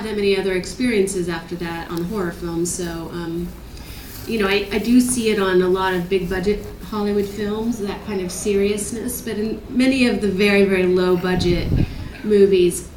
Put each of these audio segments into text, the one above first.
that many other experiences after that on horror films, so I do see it on a lot of big budget Hollywood films, that kind of seriousness, but in many of the very, very low budget movies,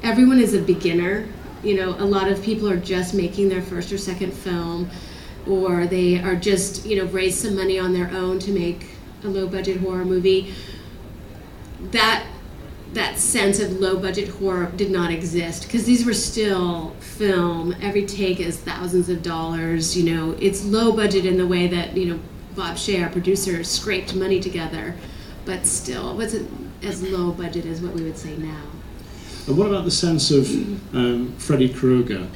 everyone is a beginner. A lot of people are just making their first or second film, or they are just, raised some money on their own to make a low budget horror movie. That sense of low budget horror did not exist, because these were still film. Every take is thousands of dollars. It's low budget in the way that Bob Shea, our producer, scraped money together, but still it wasn't as low budget as what we would say now. And what about the sense of Freddy Krueger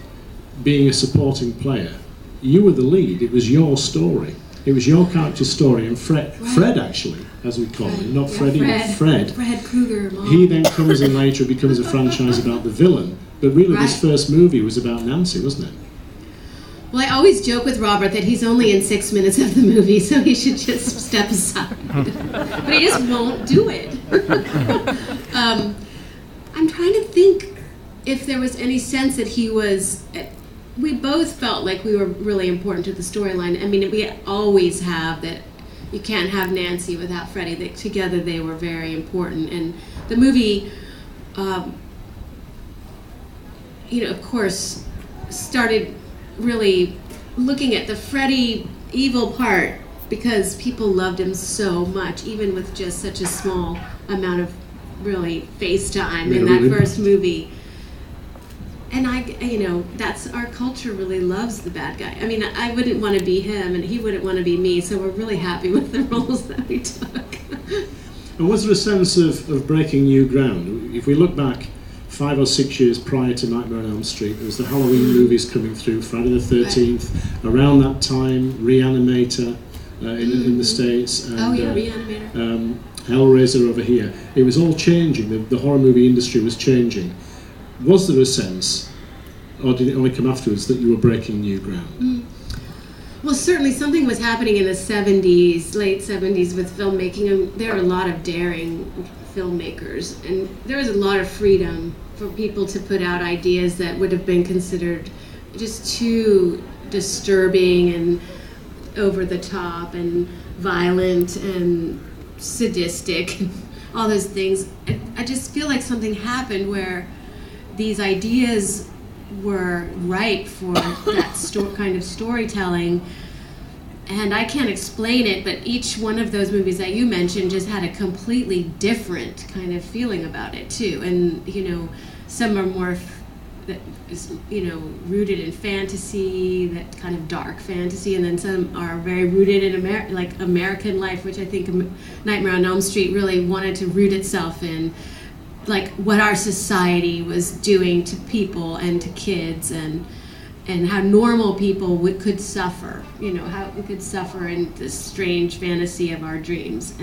being a supporting player? You were the lead. It was your story. It was your character's story, and Fred actually, as we call him, not Freddy, but Fred. Fred Krueger. Mom. He then comes in later and becomes a franchise about the villain. But really, this first movie was about Nancy, wasn't it? Well, I always joke with Robert that he's only in 6 minutes of the movie, so he should just step aside. But he just won't do it. I'm trying to think if there was any sense that he was... We both felt like we were really important to the storyline. I mean, we always have that. You can't have Nancy without Freddy. Together they were very important. And the movie, of course, started really looking at the Freddy evil part, because people loved him so much, even with just such a small amount of really face time in that first movie. And that's our culture really loves the bad guy. I mean, I wouldn't want to be him, and he wouldn't want to be me, so we're really happy with the roles that we took. And was there a sense of breaking new ground? If we look back 5 or 6 years prior to Nightmare on Elm Street, there was the Halloween movies coming through, Friday the 13th, around that time, Reanimator in the States, and Reanimator. Hellraiser over here. It was all changing. The horror movie industry was changing. Was there a sense, or did it only come afterwards, that you were breaking new ground? Well, certainly something was happening in the 70s, late 70s with filmmaking, and there were a lot of daring filmmakers, and there was a lot of freedom for people to put out ideas that would have been considered just too disturbing and over the top and violent and sadistic, all those things. I just feel like something happened where these ideas were ripe for that kind of storytelling, and I can't explain it, but each one of those movies that you mentioned just had a completely different kind of feeling about it too. And some are more rooted in fantasy, that kind of dark fantasy, and then some are very rooted in American life, which I think Nightmare on Elm Street really wanted to root itself in, like what our society was doing to people and to kids, and how normal people could suffer, how we could suffer in this strange fantasy of our dreams.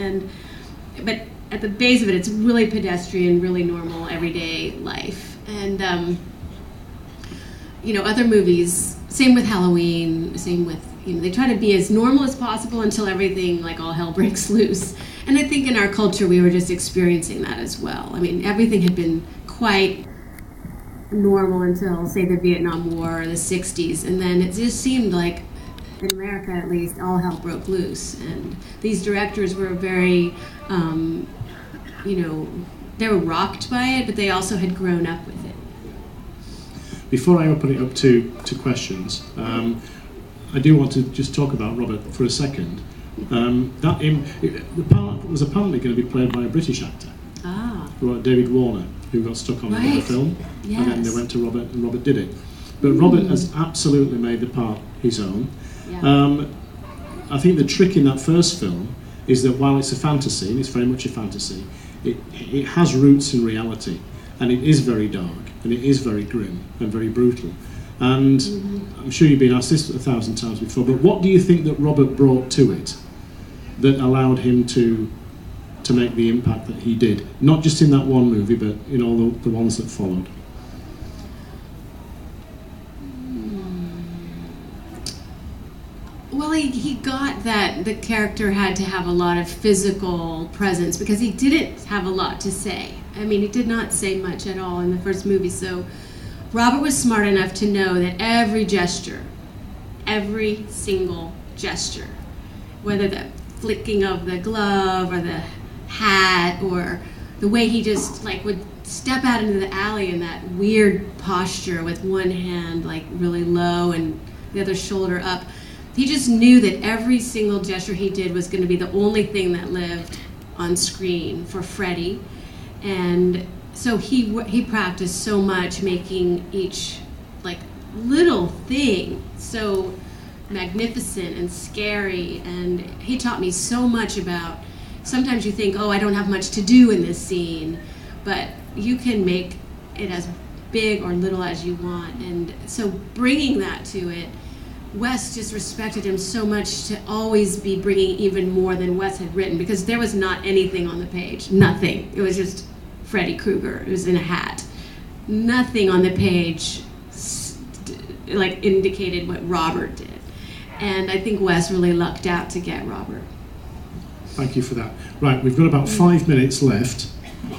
But at the base of it, it's really pedestrian, really normal, everyday life. And other movies, same with Halloween, same with, they try to be as normal as possible until everything, like all hell breaks loose. And I think in our culture, we were just experiencing that as well. I mean, everything had been quite normal until, say, the Vietnam War or the 60s. And then it just seemed like, in America at least, all hell broke loose. And these directors were very, they were rocked by it, but they also had grown up with it. Before I open it up to questions, I do want to just talk about Robert for a second. The part was apparently going to be played by a British actor, David Warner, who got stuck on another film, and then they went to Robert, and Robert did it. But Robert has absolutely made the part his own. Yeah. I think the trick in that first film is that while it's a fantasy, and it's very much a fantasy, it has roots in reality, and it is very dark, and it is very grim and very brutal. And I'm sure you've been asked this 1,000 times before, but what do you think that Robert brought to it that allowed him to make the impact that he did? Not just in that one movie, but in all the ones that followed. Well, he got that the character had to have a lot of physical presence, because he didn't have a lot to say. I mean, he did not say much at all in the first movie, so Robert was smart enough to know that every gesture, every single gesture, whether the flicking of the glove or the hat or the way he just like would step out into the alley in that weird posture with one hand like really low and the other shoulder up. He just knew that every single gesture he did was going to be the only thing that lived on screen for Freddie. And so he practiced so much, making each like little thing so magnificent and scary. And he taught me so much about, sometimes you think, oh, I don't have much to do in this scene, but you can make it as big or little as you want. And so bringing that to it, Wes just respected him so much to always be bringing even more than Wes had written, because there was not anything on the page, nothing. It was just Freddy Krueger. It was in a hat. Nothing on the page like indicated what Robert did. And I think Wes really lucked out to get Robert. Thank you for that. Right, we've got about 5 minutes left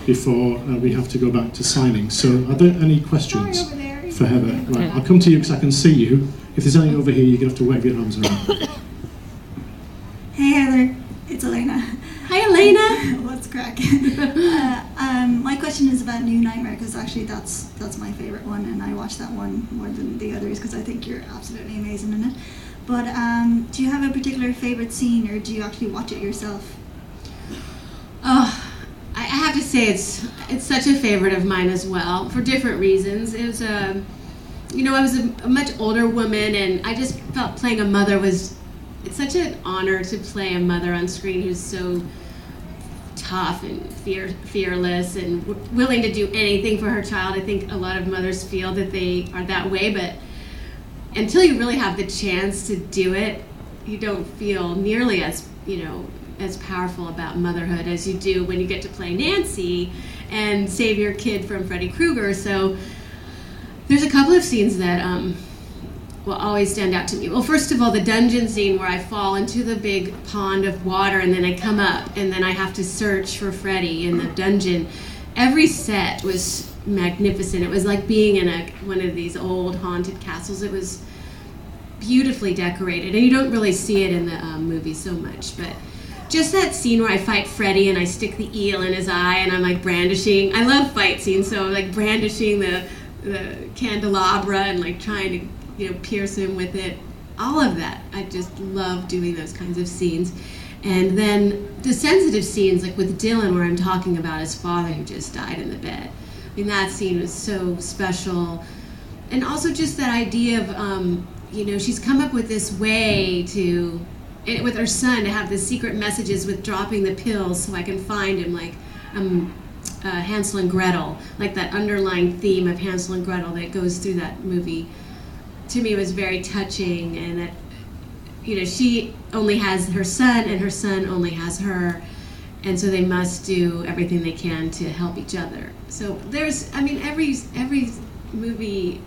before we have to go back to signing. So are there any questions for Heather? Right, I'll come to you because I can see you. If there's any over here, you're going to have to wave your arms around. Hey Heather, it's Elena. Hi Elena! What's cracking? My question is about New Nightmare, because actually that's my favorite one, and I watch that one more than the others because I think you're absolutely amazing in it. But do you have a particular favorite scene, or do you actually watch it yourself? Oh, I have to say it's such a favorite of mine as well, for different reasons. It was I was a much older woman, and I just felt playing a mother it's such an honor to play a mother on screen who's so tough and fearless and willing to do anything for her child. I think a lot of mothers feel that they are that way, but until you really have the chance to do it, you don't feel nearly as powerful about motherhood as you do when you get to play Nancy and save your kid from Freddy Krueger. So there's a couple of scenes that will always stand out to me. Well, first of all, the dungeon scene where I fall into the big pond of water and then I come up and then I have to search for Freddy in the dungeon. Every set was magnificent. It was like being in one of these old haunted castles. It was beautifully decorated, and you don't really see it in the movie so much, but just that scene where I fight Freddy and I stick the eel in his eye and I'm like brandishing. I love fight scenes, so like brandishing the candelabra and like trying to pierce him with it. All of that. I just love doing those kinds of scenes. And then the sensitive scenes, like with Dylan, where I'm talking about his father who just died in the bed. I mean, that scene was so special. And also just that idea of, she's come up with this way with her son, to have the secret messages with dropping the pills so I can find him, like Hansel and Gretel, like that underlying theme of Hansel and Gretel that goes through that movie. To me, it was very touching, and that, she only has her son, and her son only has her, and so they must do everything they can to help each other. So there's, every movie,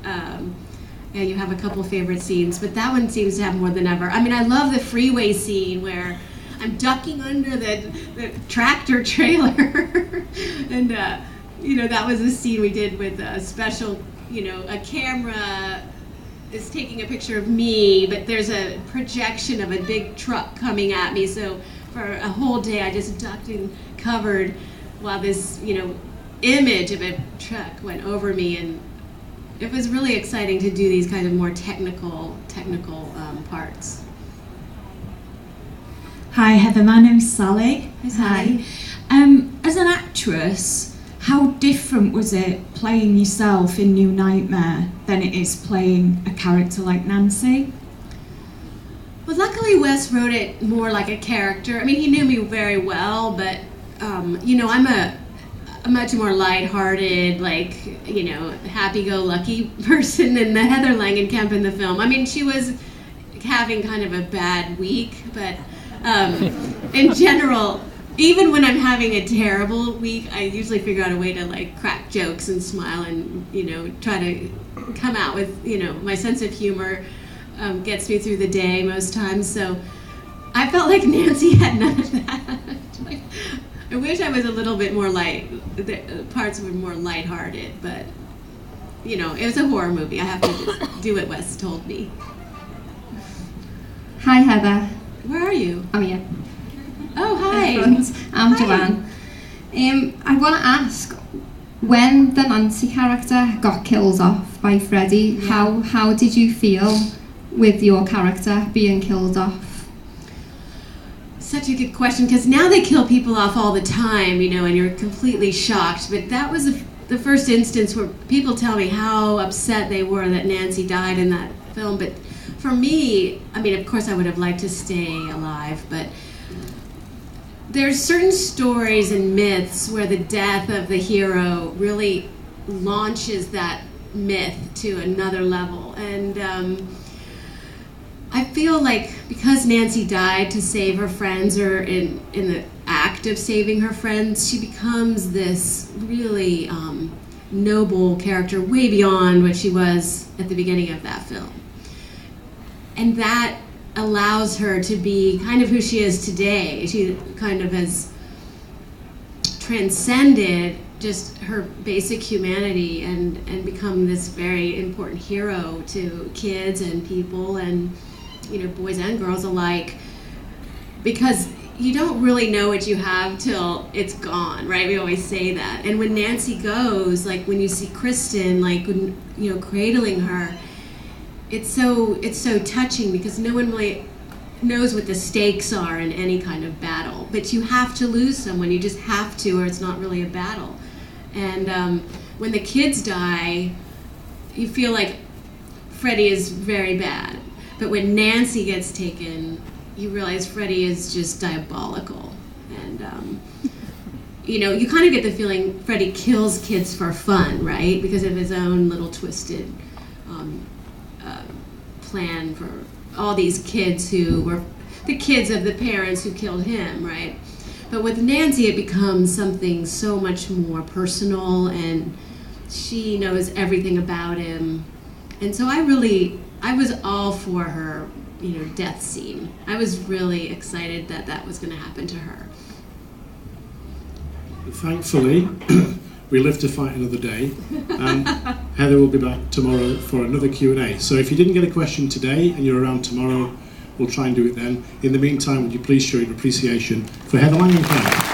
you have a couple favorite scenes, but that one seems to have more than ever. I love the freeway scene where I'm ducking under the tractor trailer, and that was a scene we did with a special, a camera is taking a picture of me, but there's a projection of a big truck coming at me. So for a whole day, I just ducked and covered while this, image of a truck went over me, and it was really exciting to do these kind of more technical parts. Hi Heather, my name's Sally. Hi Sally. Hi. As an actress, how different was it playing yourself in New Nightmare than it is playing a character like Nancy? Well, luckily Wes wrote it more like a character. He knew me very well, but I'm a much more lighthearted, happy-go-lucky person than the Heather Langenkamp in the film. She was having kind of a bad week, but in general, even when I'm having a terrible week, I usually figure out a way to crack jokes and smile and try to come out with my sense of humor gets me through the day most times. So I felt like Nancy had none of that. I wish I was a little bit more the parts were more lighthearted, but it was a horror movie. I have to just do what Wes told me. Hi Heather. Where are you? I'm here. Oh, hi. I'm Hi. Joanne. I want to ask, when the Nancy character got killed off by Freddie, how did you feel with your character being killed off? Such a good question, because now they kill people off all the time, and you're completely shocked. But that was the first instance where people tell me how upset they were that Nancy died in that film. But for me, of course I would have liked to stay alive, but there's certain stories and myths where the death of the hero really launches that myth to another level. And I feel like because Nancy died to save her friends, or in the act of saving her friends, she becomes this really noble character, way beyond what she was at the beginning of that film. And that allows her to be kind of who she is today. She kind of has transcended just her basic humanity and become this very important hero to kids and people, and boys and girls alike, because you don't really know what you have till it's gone, right? We always say that. And when Nancy goes, like when you see Kristen, like cradling her, it's so touching, because no one really knows what the stakes are in any kind of battle. But you have to lose someone. You just have to, or it's not really a battle. And when the kids die, you feel like Freddie is very bad. But when Nancy gets taken, you realize Freddie is just diabolical. And you kind of get the feeling Freddie kills kids for fun, right? Because of his own little twisted plan for all these kids who were the kids of the parents who killed him, right? But with Nancy, it becomes something so much more personal, and she knows everything about him. And so I was all for her, death scene. I was really excited that was going to happen to her. Thankfully, we live to fight another day, and Heather will be back tomorrow for another Q&A. So if you didn't get a question today and you're around tomorrow, we'll try and do it then. In the meantime, would you please show your appreciation for Heather Langenkamp?